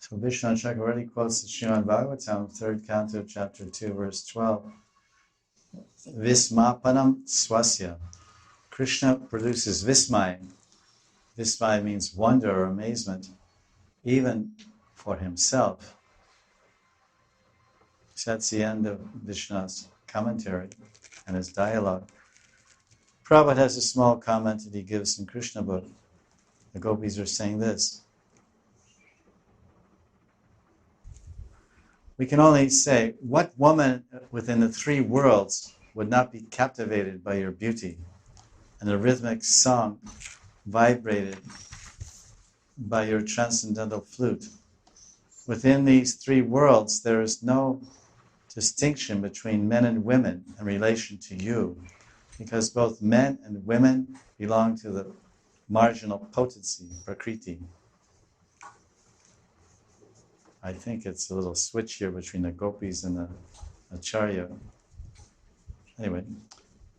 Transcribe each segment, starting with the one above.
So Vishnu Chakravarti quotes the Srimad Bhagavatam, 3rd canto, chapter 2, verse 12. Vismapanam swasya. Krishna produces vismaya. Vismaya means wonder or amazement, even for himself. So that's the end of Vishnu's commentary and his dialogue. Prabhupada has a small comment that he gives in Krishna book. The gopis are saying this. We can only say, what woman within the three worlds would not be captivated by your beauty? And the rhythmic song vibrated by your transcendental flute. Within these three worlds, there is no distinction between men and women in relation to you, because both men and women belong to the marginal potency, prakriti. I think it's a little switch here between the gopis and the acharya. Anyway,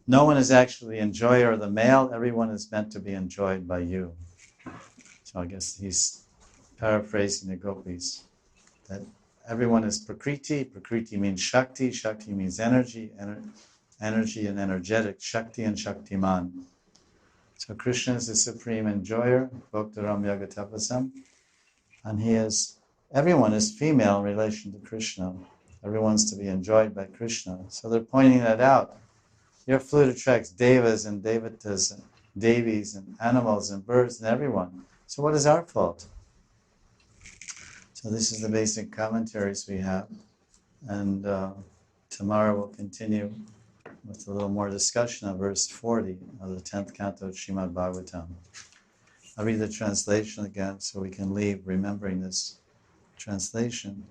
no one is actually the enjoyer of the male, everyone is meant to be enjoyed by you. So I guess he's paraphrasing the gopis, that everyone is prakriti, prakriti means shakti, shakti means energy, energy and energetic, shakti and shaktiman. So Krishna is the supreme enjoyer, Bhaktaram Yagatapasam, and everyone is female in relation to Krishna. Everyone's to be enjoyed by Krishna. So they're pointing that out. Your flute attracts devas and devatas and devis and animals and birds and everyone. So what is our fault? So this is the basic commentaries we have. And tomorrow we'll continue with a little more discussion of verse 40 of the 10th canto of Srimad Bhagavatam. I'll read the translation again so we can leave remembering this translation.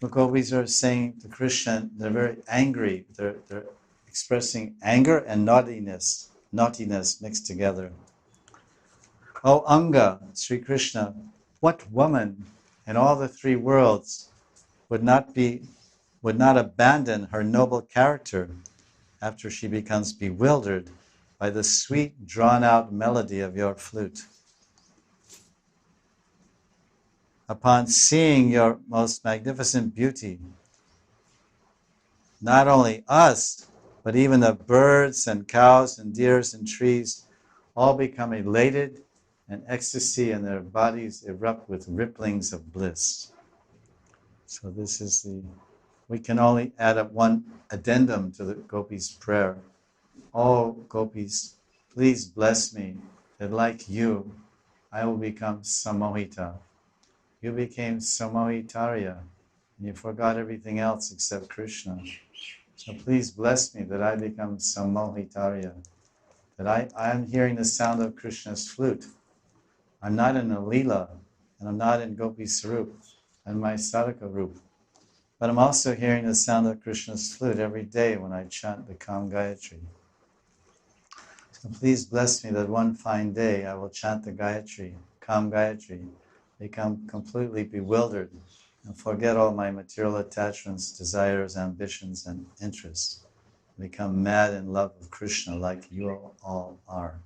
The gopis are saying to Krishna, they're very angry. They're expressing anger and naughtiness mixed together. O Anga, Sri Krishna, what woman in all the three worlds would not abandon her noble character after she becomes bewildered by the sweet, drawn-out melody of your flute? Upon seeing your most magnificent beauty, not only us, but even the birds and cows and deers and trees all become elated and ecstasy, and their bodies erupt with ripplings of bliss. So this is we can only add up one addendum to the gopis' prayer. Oh gopis, please bless me that like you, I will become samohita. You became samohitarya, and you forgot everything else except Krishna. So please bless me that I become samohitarya, that I am hearing the sound of Krishna's flute. I'm not in a lila, and I'm not in Gopi Sarup, and my sadhaka rup. But I'm also hearing the sound of Krishna's flute every day when I chant the Kam Gayatri. So please bless me that one fine day I will chant the Gayatri, Kam Gayatri, become completely bewildered and forget all my material attachments, desires, ambitions, and interests. Become mad in love of Krishna like you all are.